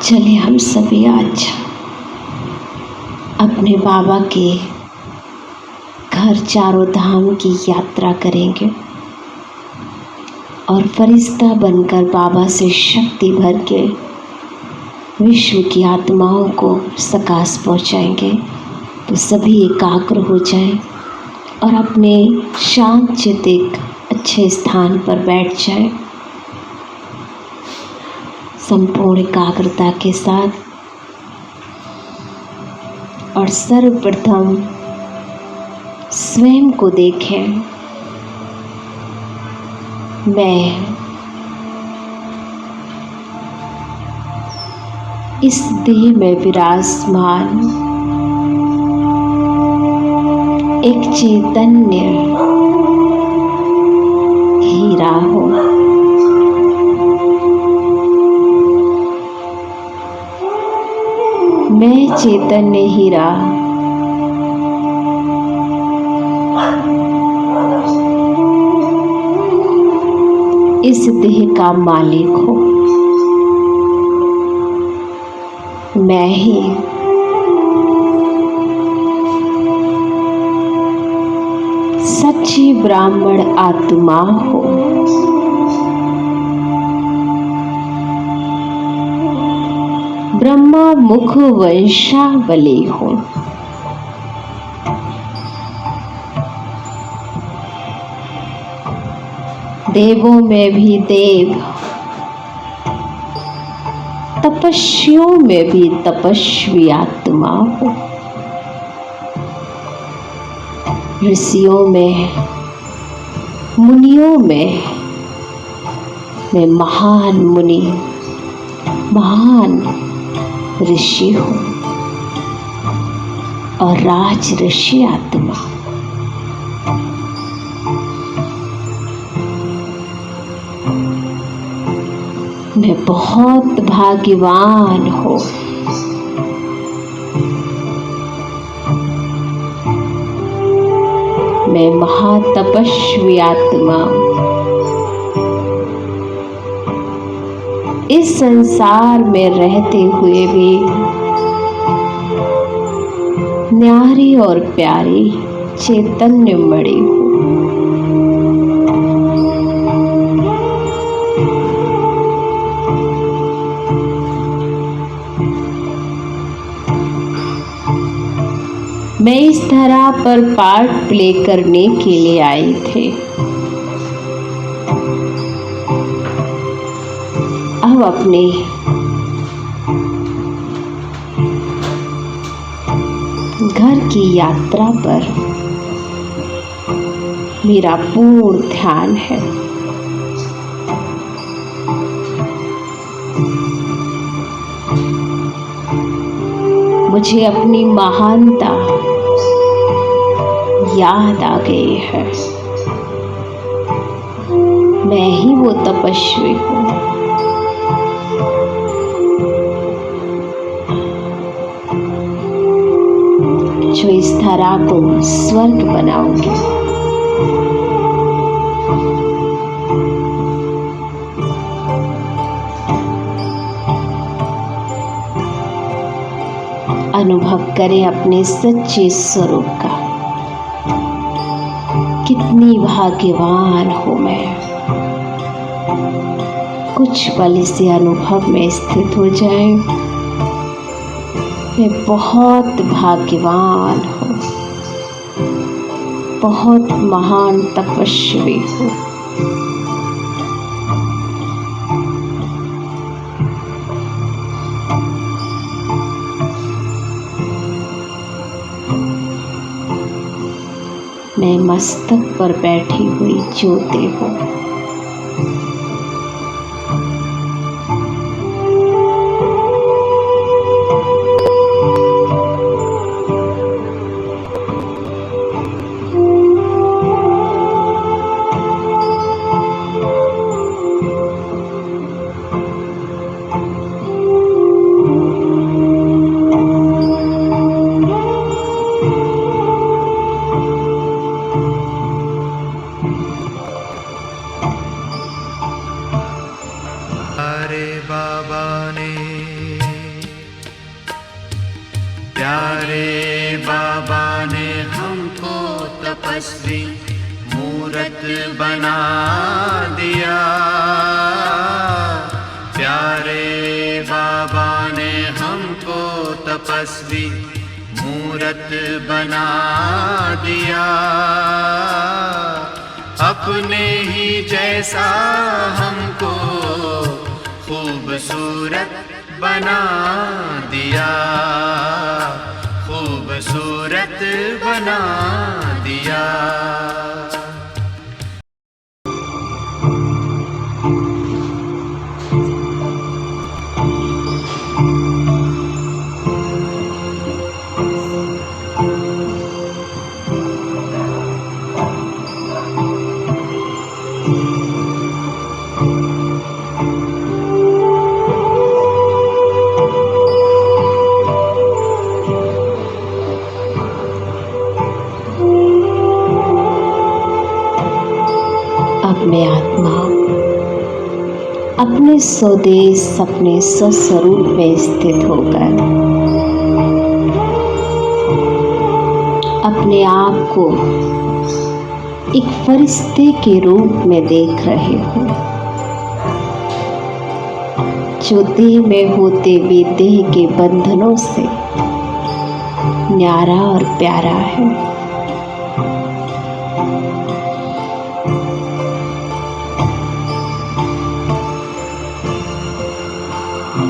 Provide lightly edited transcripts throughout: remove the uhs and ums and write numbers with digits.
चलिए हम सभी आज अपने बाबा के घर चारों धाम की यात्रा करेंगे और फरिश्ता बनकर बाबा से शक्ति भर के विश्व की आत्माओं को सकाश पहुंचाएंगे। तो सभी एकाग्र हो जाएं और अपने शांत चित्त एक अच्छे स्थान पर बैठ जाएं। संपूर्ण एकाग्रता के साथ और सर्वप्रथम स्वयं को देखें। मैं इस देह में विराजमान एक चैतन्य हीरा हूँ। मैं चैतन्य हीरा इस देह का मालिक हूँ। मैं ही सच्ची ब्राह्मण आत्मा हूँ। ब्रह्मा मुख वंशावली हूँ। देवों में भी देव, तपस्वियों में भी तपस्वी आत्मा हूँ। ऋषियों में, मुनियों में मैं महान मुनि, महान ऋषि हूँ और राज ऋषि आत्मा। मैं बहुत भाग्यवान हूँ। मैं महातपस्वी आत्मा। इस संसार में रहते हुए भी न्यारी और प्यारी चैतन्य मणि हूँ। मैं इस धरा पर पार्ट प्ले करने के लिए आई थी। अब अपने घर की यात्रा पर मेरा पूर्ण ध्यान है। मुझे अपनी महानता याद आ गई है। मैं ही वो तपस्वी हूँ जो इस धरा को स्वर्ग बनाऊंगी। अनुभव करें अपने सच्चे स्वरूप का। कितनी भाग्यवान हूँ मैं। कुछ पल इसे अनुभव में स्थित हो जाए। मैं बहुत भाग्यवान हूँ, बहुत महान तपस्वी हूँ। मैं मस्तक पर बैठी हुई ज्योति हूँ। बना दिया। प्यारे बाबा ने हमको तपस्वी मूरत बना दिया। अपने ही जैसा हमको खूबसूरत बना दिया, खूबसूरत बना दिया। अपने आत्मा अपने स्वदेश अपने स्वस्वरूप में स्थित होकर अपने आप को एक फरिश्ते के रूप में देख रहे हो, जो देह में होते हुए देह के बंधनों से न्यारा और प्यारा है।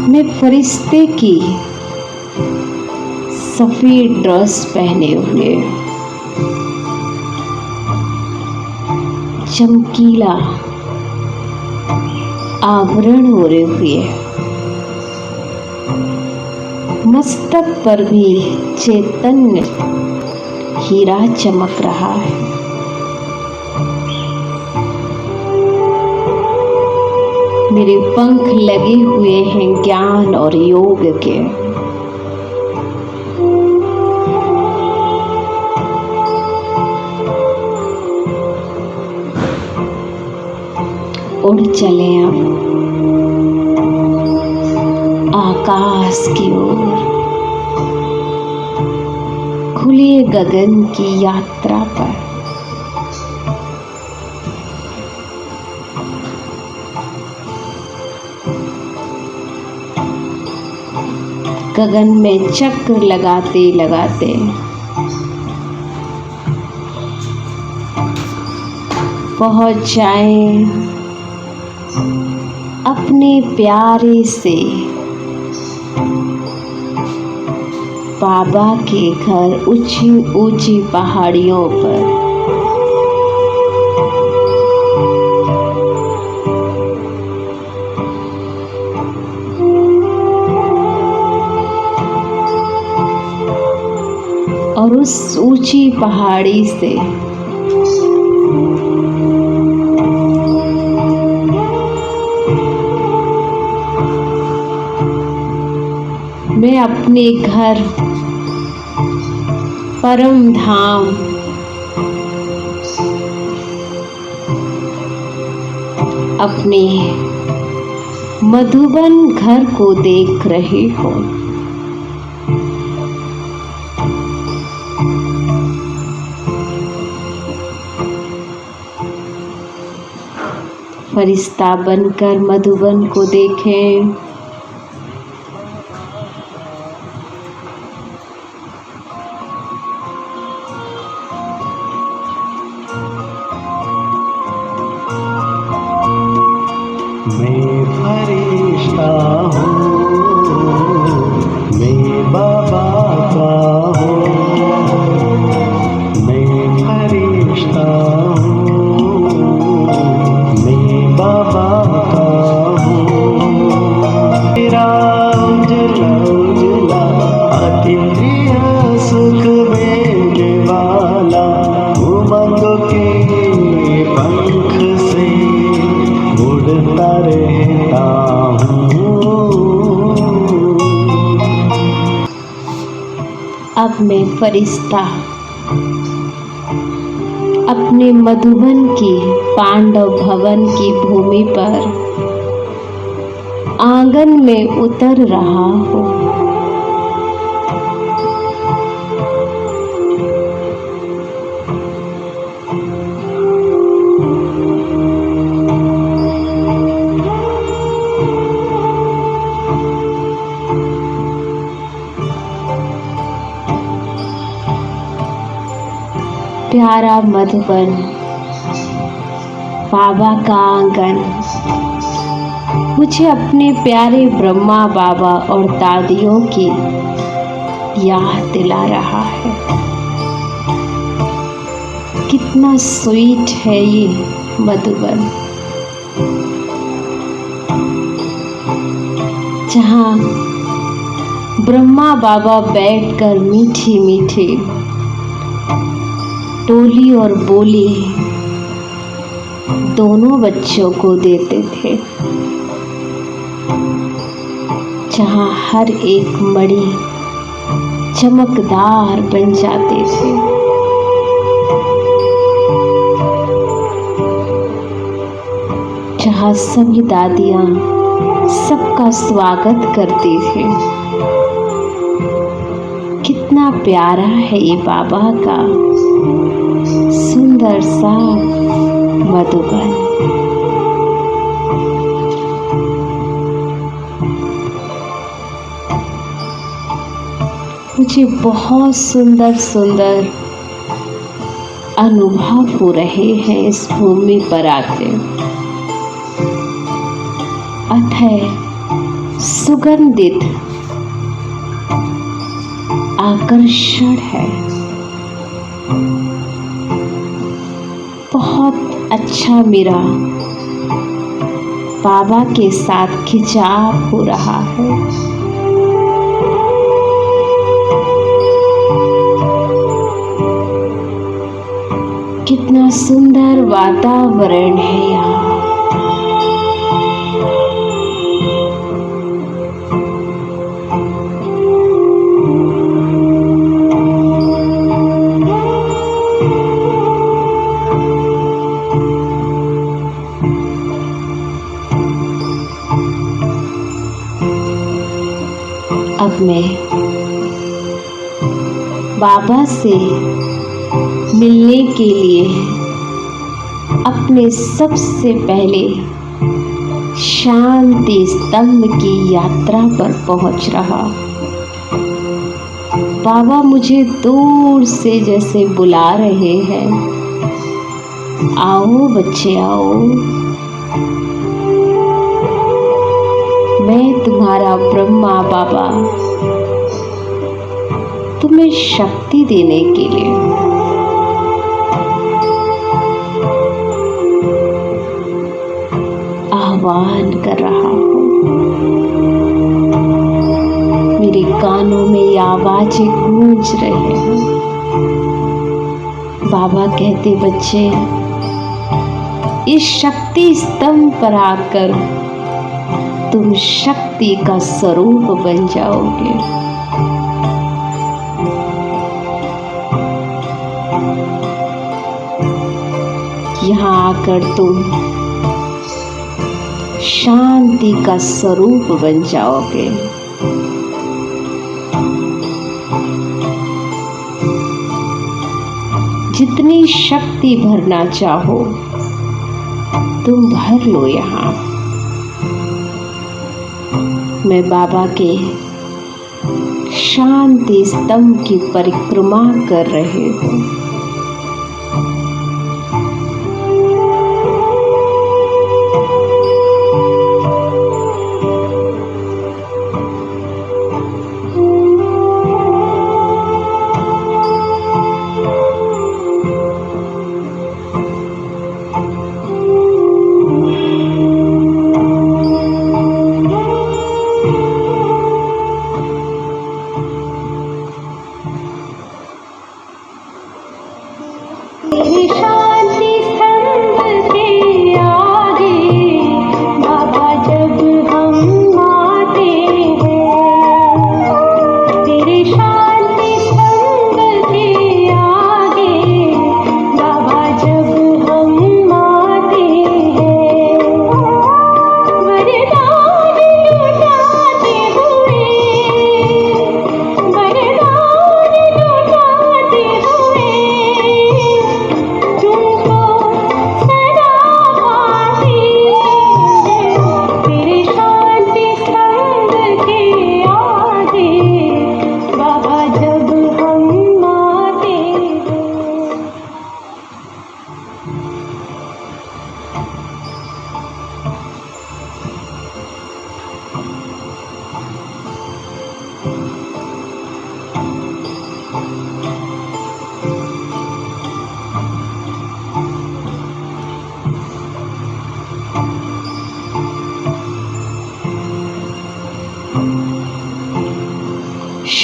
मैं फरिश्ते की सफेद ड्रेस पहने हुए, चमकीला आवरण ओढ़े हुए, मस्तक पर भी चैतन्य हीरा चमक रहा है। मेरे पंख लगे हुए हैं ज्ञान और योग के। उड़ चले अब आकाश की ओर, खुले गगन की यात्रा पर। गगन में चक्र लगाते लगाते पहुंच जाएं अपने प्यारे से बाबा के घर ऊंची ऊंची पहाड़ियों पर। और उस ऊंची पहाड़ी से मैं अपने घर परम धाम अपने मधुबन घर को देख रही हूँ। फरिश्ता बनकर मधुबन को देखें। मैं फरिश्ता हूँ, मैं बाबा का हूँ। मैं फरिश्ता हूँ, मैं बाबा का हूँ। मेरा उजला उजला अतीन्द्रिय सुख देने वाला, उमंग के पंख से उड़ता रहता हूँ। अब मैं फरिश्ता अपने मधुबन की पांडव भवन की भूमि पर आंगन में उतर रहा हूँ। प्यारा मधुबन, बाबा का आंगन मुझे अपने प्यारे ब्रह्मा बाबा और दादियों की याद दिला रहा है। कितना स्वीट है ये मधुबन, जहाँ ब्रह्मा बाबा बैठकर मीठी मीठी टोली और बोली दोनों बच्चों को देते थे, जहाँ हर एक मणि चमकदार बन जाते थे। जहाँ सभी दादियाँ सबका स्वागत करती थी। कितना प्यारा है ये बाबा का सुंदर सा मधुबन। मुझे बहुत सुंदर सुंदर अनुभव हो रहे हैं इस भूमि पर आके। अथय सुगंधित आकर्षण है। बहुत अच्छा मेरा बाबा के साथ खिंचाव हो रहा है। कितना सुंदर वातावरण है यहाँ। अब मैं बाबा से मिलने के लिए अपने सबसे पहले शांति स्तंभ की यात्रा पर पहुंच रहा। बाबा मुझे दूर से जैसे बुला रहे हैं, आओ बच्चे आओ, मैं तुम्हारा ब्रह्मा बाबा तुम्हें शक्ति देने के लिए आह्वान कर रहा हूँ। मेरे कानों में ये आवाजें गूंज रहे हैं। बाबा कहते बच्चे, इस शक्ति स्तंभ पर आकर तुम शक्ति का स्वरूप बन जाओगे। यहाँ आकर तुम शांति का स्वरूप बन जाओगे। जितनी शक्ति भरना चाहो तुम भर लो। यहाँ मैं बाबा के शांति स्तंभ की परिक्रमा कर रही हूँ।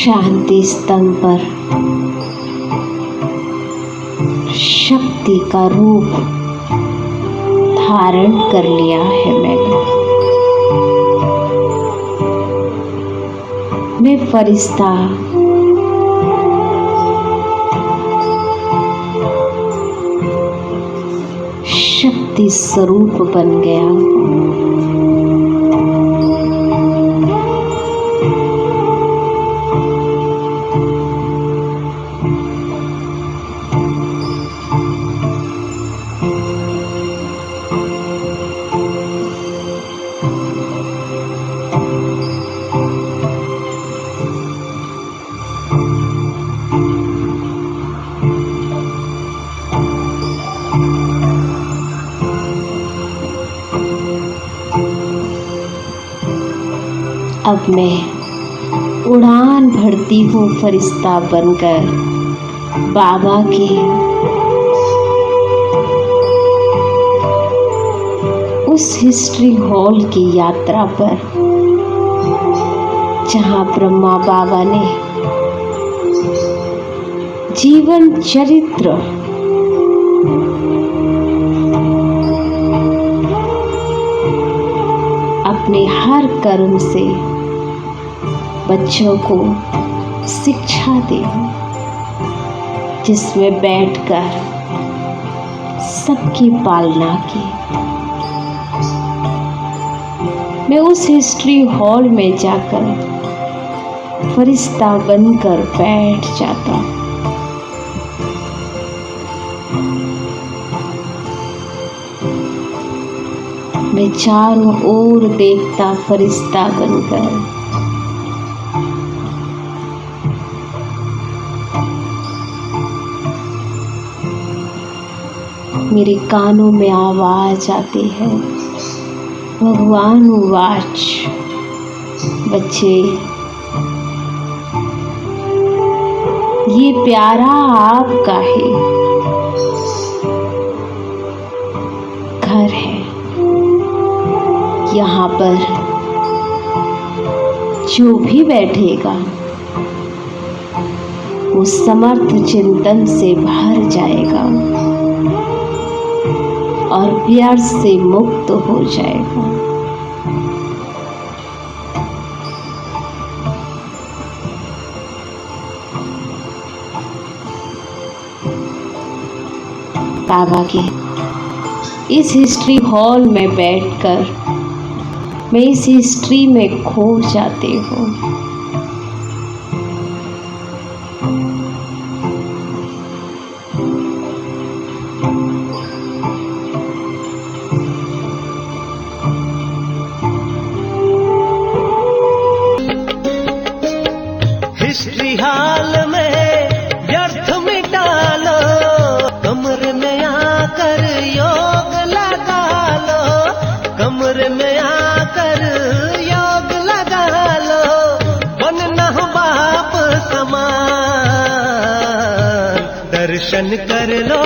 शांति स्तंभ पर शक्ति का रूप धारण कर लिया है मैं फरिश्ता शक्ति स्वरूप बन गया हूँ। अब मैं उड़ान भरती हूँ फरिश्ता बनकर बाबा की उस हिस्ट्री हॉल की यात्रा पर, जहाँ ब्रह्मा बाबा ने जीवन चरित्र अपने हर कर्म से बच्चों को शिक्षा दी, जिसमें बैठकर सबकी पालना की। मैं उस हिस्ट्री हॉल में जाकर फरिश्ता बनकर बैठ जाता। मैं चारों ओर देखता फरिश्ता बनकर। मेरे कानों में आवाज आती है, भगवान वाच, बच्चे ये प्यारा आपका ही घर है। यहाँ पर जो भी बैठेगा वो समर्थ चिंतन से भर जाएगा और प्यार से मुक्त हो जाएगा। बाबा के इस हिस्ट्री हॉल में बैठकर मैं इस हिस्ट्री में खो जाती हूँ। हिस्ट्री हॉल में व्यर्थ मिटा लो, कमरे में आकर योग लगा लो, कमरे में आकर योग लगा लो। बनना बाप समान, दर्शन कर लो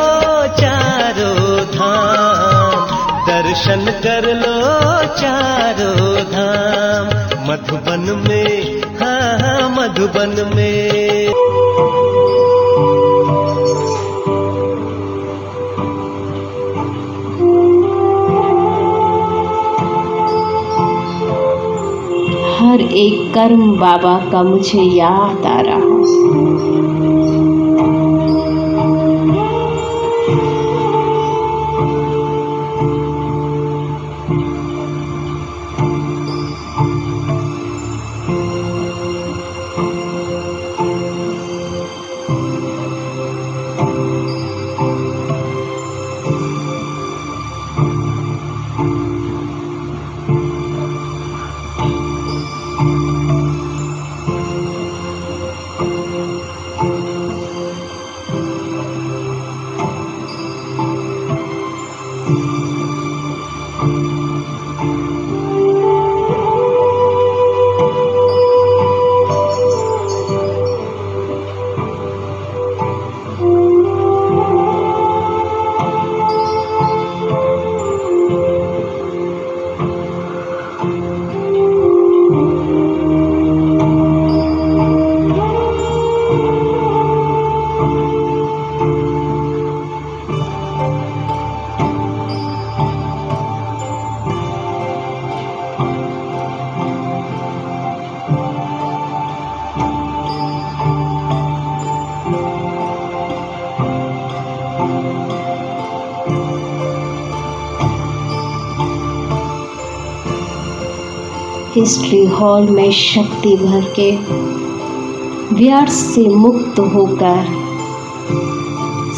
चारों धाम, दर्शन कर लो चारों धाम। मधुबन में, हाँ मधुबन में। हर एक कर्म बाबा का मुझे याद आ रहा। ऑर्केस्ट्री हॉल में शक्ति भर के व्यर्थ से मुक्त होकर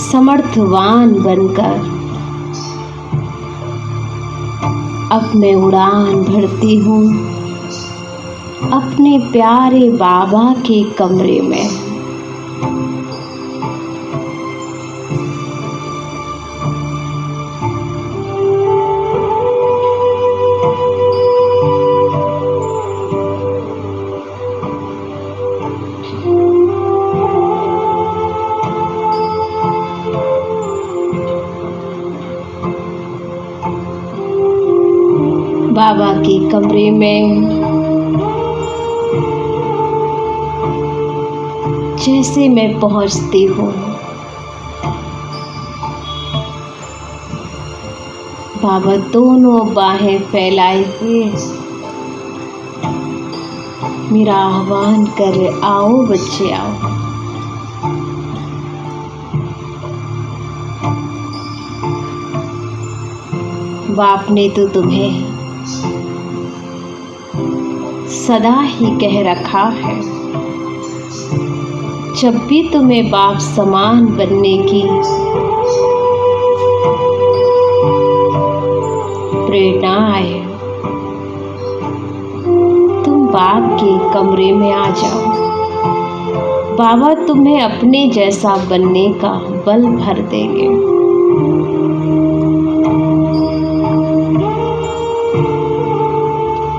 समर्थवान बनकर अब मैं उड़ान भरती हूँ अपने प्यारे बाबा के कमरे में। बाबा के कमरे में जैसे मैं पहुंचती हूँ, बाबा दोनों बाहें फैलाए हुए मेरा आह्वान कर रहे, आओ बच्चे आओ। बाप ने तो तुम्हें सदा ही कह रखा है, जब भी तुम्हें बाप समान बनने की प्रेरणा आए, तुम बाप के कमरे में आ जाओ। बाबा तुम्हें अपने जैसा बनने का बल भर देंगे।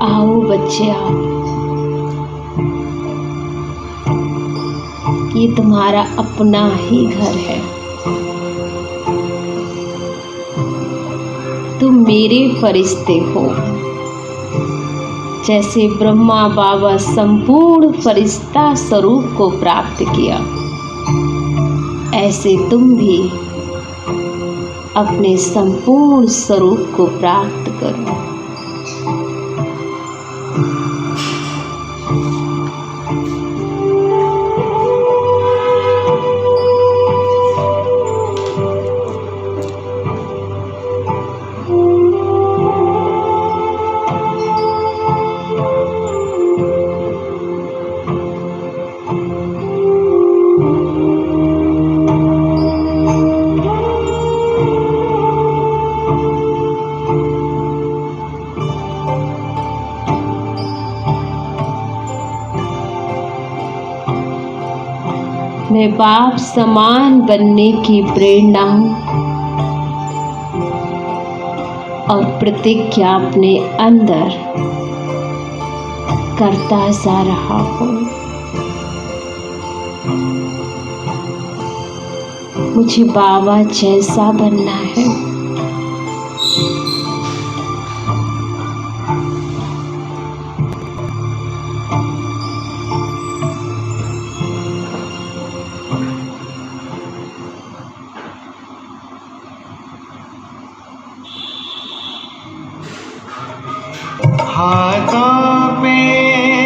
आओ बच्चे आओ, ये तुम्हारा अपना ही घर है। तुम मेरे फरिश्ते हो। जैसे ब्रह्मा बाबा संपूर्ण फरिश्ता स्वरूप को प्राप्त किया, ऐसे तुम भी अपने संपूर्ण स्वरूप को प्राप्त करो। मैं बाप समान बनने की प्रेरणा और प्रतिज्ञा अपने अंदर करता जा रहा हूँ। मुझे बाबा जैसा बनना है। हाथों पे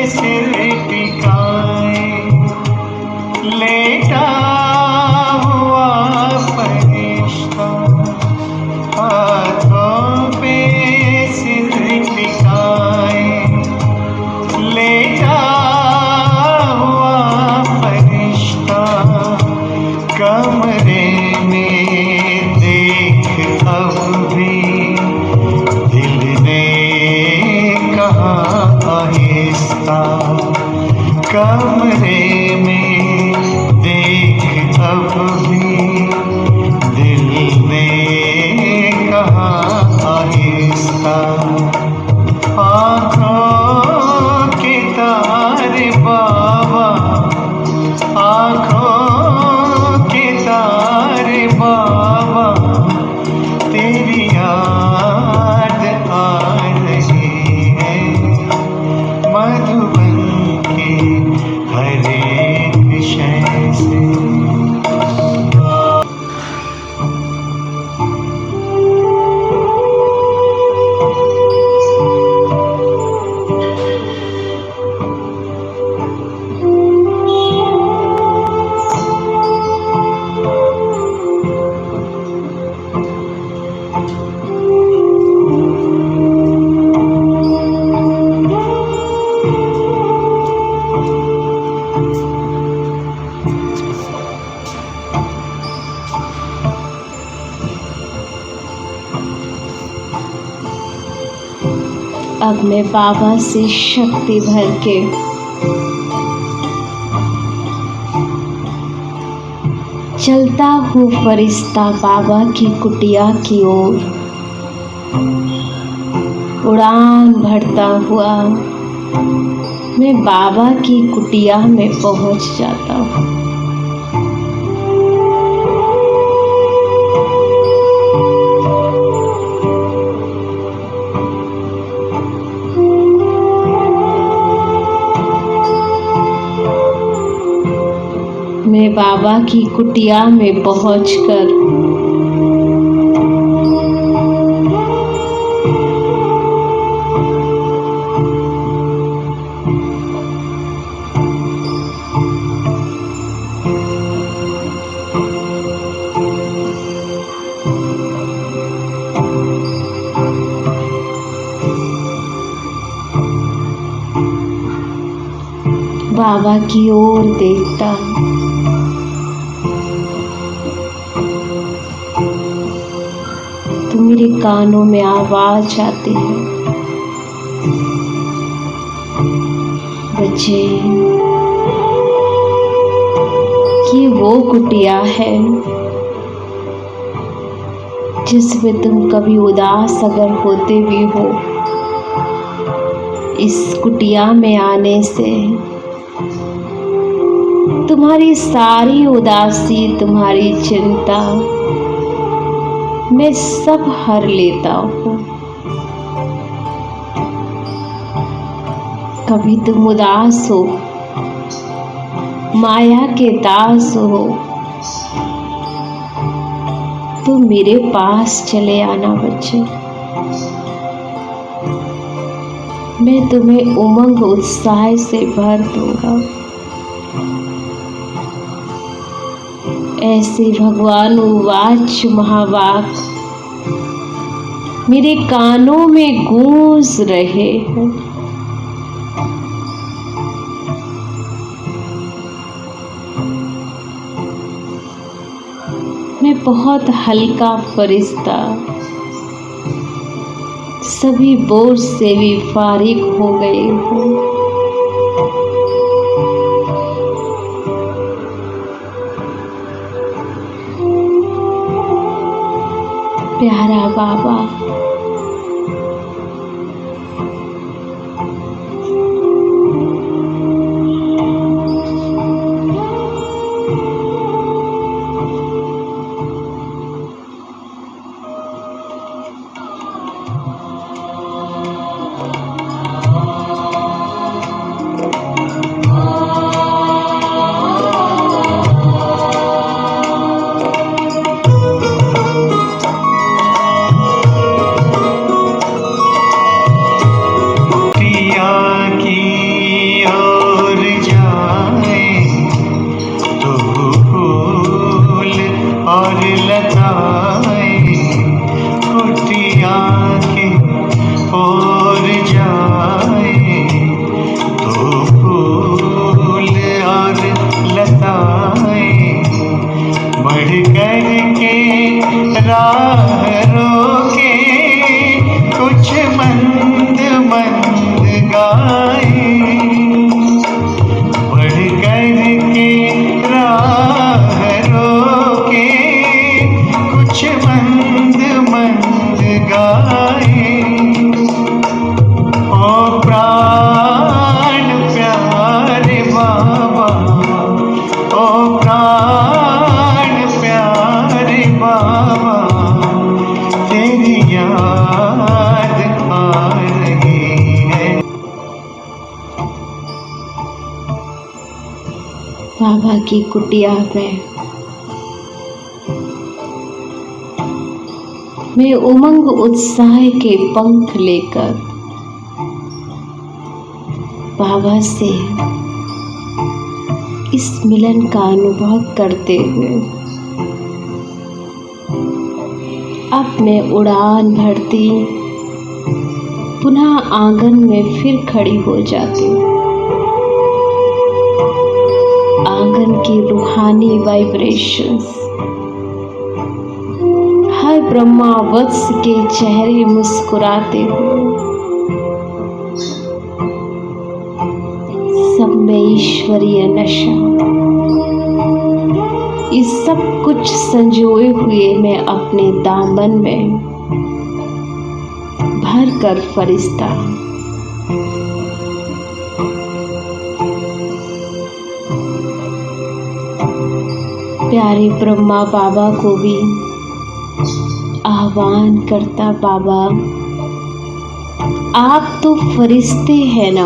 सिर टिकाए लेटा हुआ फरिश्ता, हाथों पे सिर टिकाए लेटा हुआ फरिश्ता, कमरे में देख अब भी दिल ने आहिस्ता, कमरे में देख अब भी दिल ने कहा आहिस्ता, आँखों के तारे बाबा, आँखों के तारे बाबा, तेरी याद आ रही है मधुबन के हर एक शय से। अब मैं बाबा से शक्ति भर के चलता हूँ फरिश्ता बाबा की कुटिया की ओर, उड़ान भरता हुआ मैं बाबा की कुटिया में पहुँच जाता हूँ। मैं बाबा की कुटिया में पहुंचकर बाबा की ओर देखता तो मेरे कानों में आवाज आती है, बच्चे ये वो कुटिया है जिसमें तुम कभी उदास अगर होते भी हो, इस कुटिया में आने से तुम्हारी सारी उदासी, तुम्हारी चिंता मैं सब हर लेता हूँ। कभी तुम उदास हो, माया के दास हो, तो मेरे पास चले आना बच्चे। मैं तुम्हें उमंग उत्साह से भर दूंगा। ऐसे भगवान वाच महावाक मेरे कानों में गूंज रहे हैं। मैं बहुत हल्का फरिश्ता, सभी बोझ से भी फारिग हो गई हूँ। प्यारा बाबा, बाबा की कुटिया में मैं उमंग उत्साह के पंख लेकर बाबा से इस मिलन का अनुभव करते हुए अब मैं उड़ान भरती पुनः आंगन में फिर खड़ी हो जाती हूँ। आंगन की रूहानी वाइब्रेशंस हर ब्रह्मा वत्स के चेहरे मुस्कुराते हुए सब में ईश्वरीय नशा, ये सब कुछ संजोए हुए मैं अपने दामन में भर कर फरिश्ता। प्यारे ब्रह्मा बाबा को भी आह्वान करता, बाबा आप तो फरिश्ते हैं ना,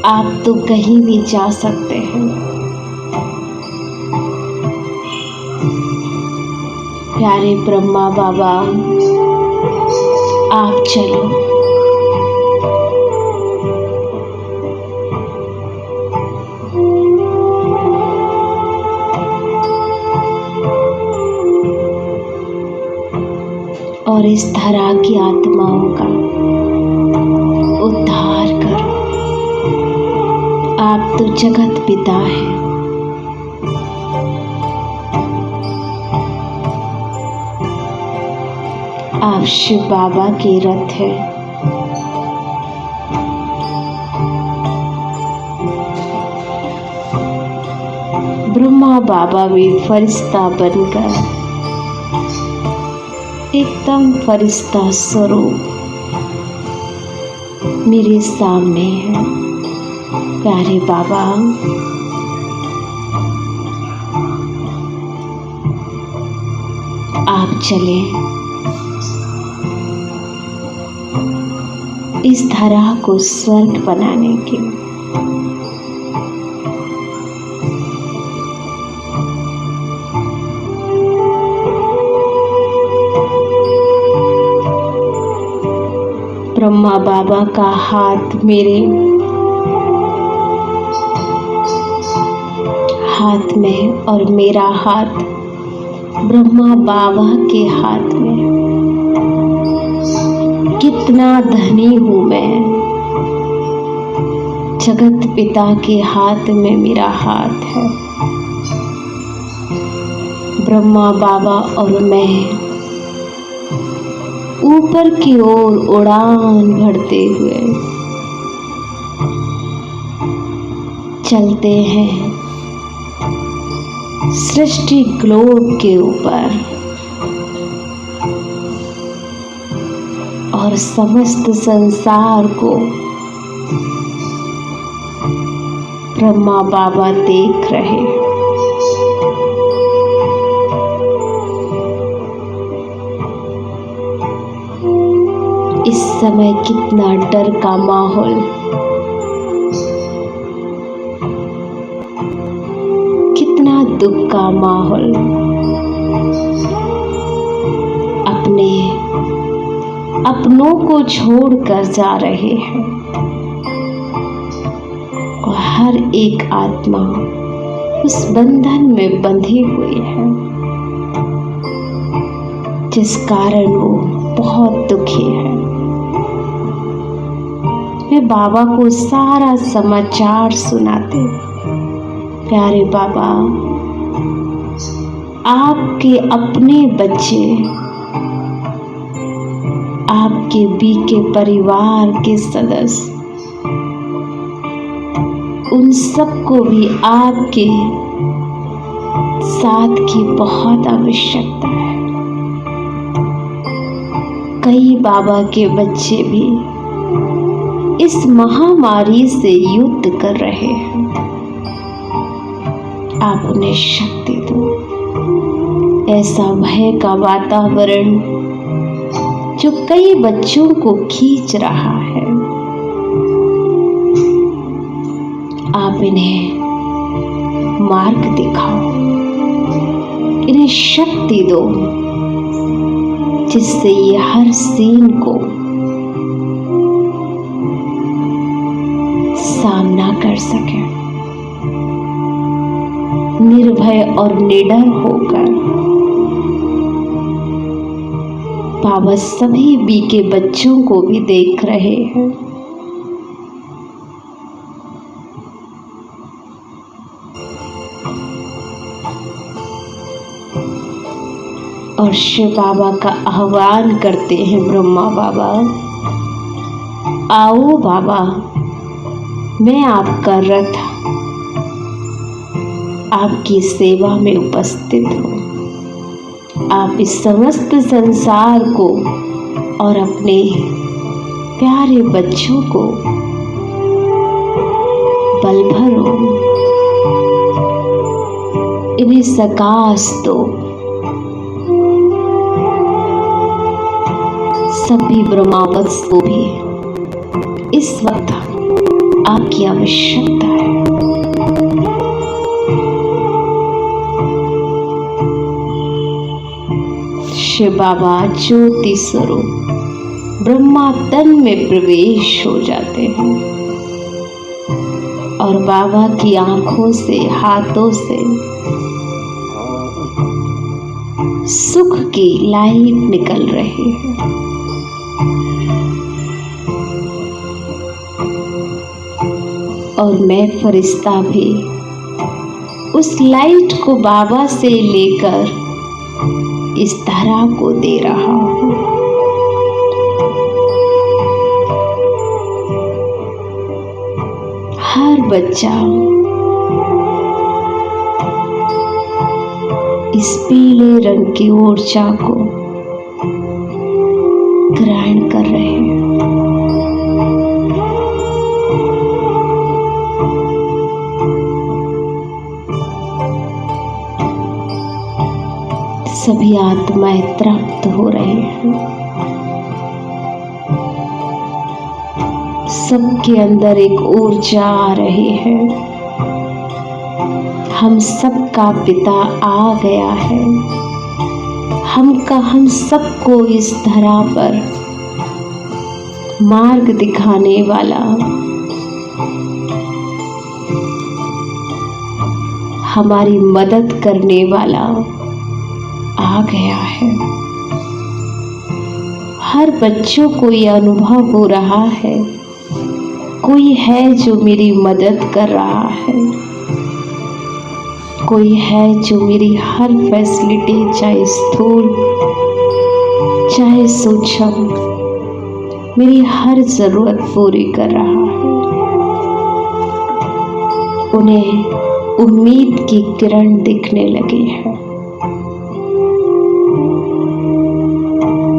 आप तो कहीं भी जा सकते हैं। प्यारे ब्रह्मा बाबा आप चलो। और इस धरा की आत्माओं का उद्धार करो। आप तो जगत पिता हैं। आप शिव बाबा के रथ हैं। ब्रह्मा बाबा भी फरिश्ता बनकर एकदम फरिश्ता स्वरूप मेरे सामने है। प्यारे बाबा आप चले इस धरा को स्वर्ग बनाने के। ब्रह्मा बाबा का हाथ मेरे हाथ में और मेरा हाथ ब्रह्मा बाबा के हाथ में। कितना धनी हूँ मैं, जगत पिता के हाथ में मेरा हाथ है। ब्रह्मा बाबा और मैं ऊपर की ओर उड़ान भरते हुए चलते हैं सृष्टि ग्लोब के ऊपर और समस्त संसार को ब्रह्मा बाबा देख रहे हैं। इस समय कितना डर का माहौल, कितना दुख का माहौल। अपनों को छोड़कर जा रहे हैं और हर एक आत्मा उस बंधन में बंधी हुई है, जिस कारण वो बहुत दुखी है। मैं बाबा को सारा समाचार सुनाते, प्यारे बाबा आपके अपने बच्चे, आपके बीके परिवार के सदस्य, उन सबको भी आपके साथ की बहुत आवश्यकता है। कई बाबा के बच्चे भी इस महामारी से युद्ध कर रहे हैं। आप उन्हें शक्ति दो। ऐसा भय का वातावरण जो कई बच्चों को खींच रहा है, आप इन्हें मार्ग दिखाओ, इन्हें शक्ति दो, जिससे ये हर सीन को सामना कर सके, निर्भय और निडर होकर। बाबा सभी बीके बच्चों को भी देख रहे हैं। और शिव बाबा का आह्वान करते हैं ब्रह्मा बाबा, आओ बाबा मैं आपका रथ आपकी सेवा में उपस्थित हूँ। आप इस समस्त संसार को और अपने प्यारे बच्चों को बल भरो, इन्हें सकाश दो। सभी ब्रह्मावत्स को भी इस वक्त आपकी आवश्यकता है। शिव बाबा ज्योति स्वरूप ब्रह्मा तन में प्रवेश हो जाते हैं और बाबा की आंखों से, हाथों से सुख की लाइट निकल रही है। और मैं फरिश्ता भी उस लाइट को बाबा से लेकर इस धरा को दे रहा हूँ। हर बच्चा इस पीले रंग की ऊर्जा को ग्रहण कर रहे हैं। सभी आत्माएं तृप्त हो रहे हैं। सबके अंदर एक ऊर्जा आ रही है। हम सबका पिता आ गया है। हम सबको इस धरा पर मार्ग दिखाने वाला, हमारी मदद करने वाला आ गया है। हर बच्चों को यह अनुभव हो रहा है, कोई है जो मेरी मदद कर रहा है, कोई है जो मेरी हर फैसिलिटी, चाहे स्थूल चाहे सूक्ष्म, मेरी हर जरूरत पूरी कर रहा है। उन्हें उम्मीद की किरण दिखने लगी है।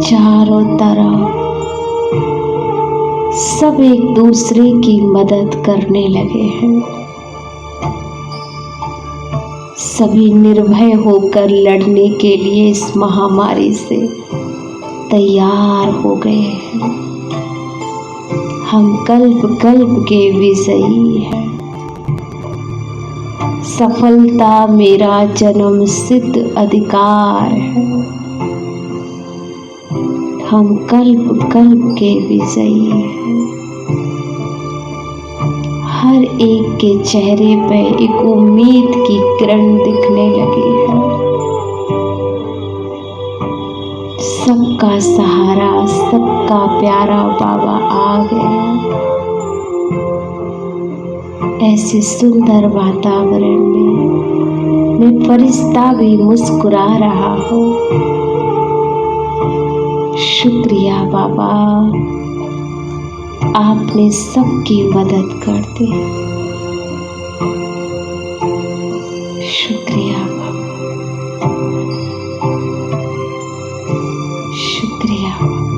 चारों तरफ सब एक दूसरे की मदद करने लगे हैं। सभी निर्भय होकर लड़ने के लिए इस महामारी से तैयार हो गए हैं। हम कल्प कल्प के विजयी हैं। सफलता मेरा जन्म सिद्ध अधिकार है। हम कल्प कल्प के विजयी हैं। हर एक के चेहरे पे एक उम्मीद की किरण दिखने लगी है। सबका सहारा, सबका प्यारा बाबा आ गया। ऐसे सुंदर वातावरण में मैं फरिश्ता भी मुस्कुरा रहा हूँ। शुक्रिया बाबा, आपने सबकी मदद कर दी। शुक्रिया बाबा, शुक्रिया बाबा।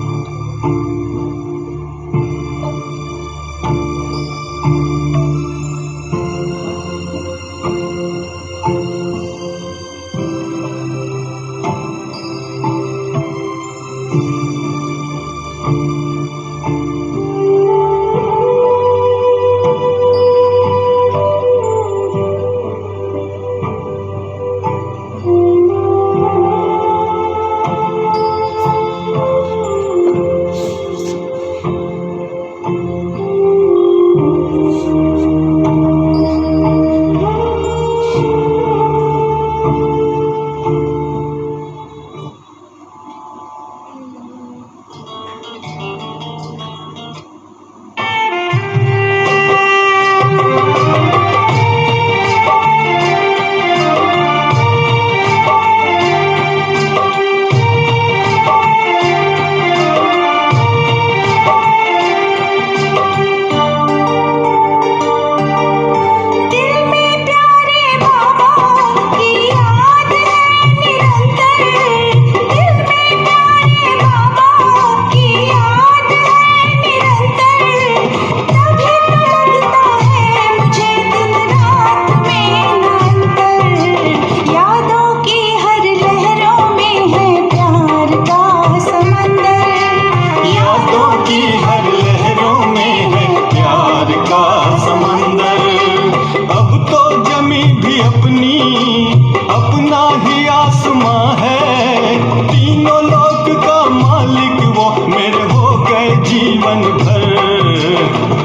अपना ही आसमां है। तीनों लोक का मालिक वो मेरे हो गए जीवन भर।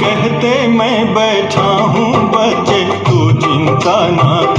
कहते मैं बैठा हूँ बच्चे तू चिंता ना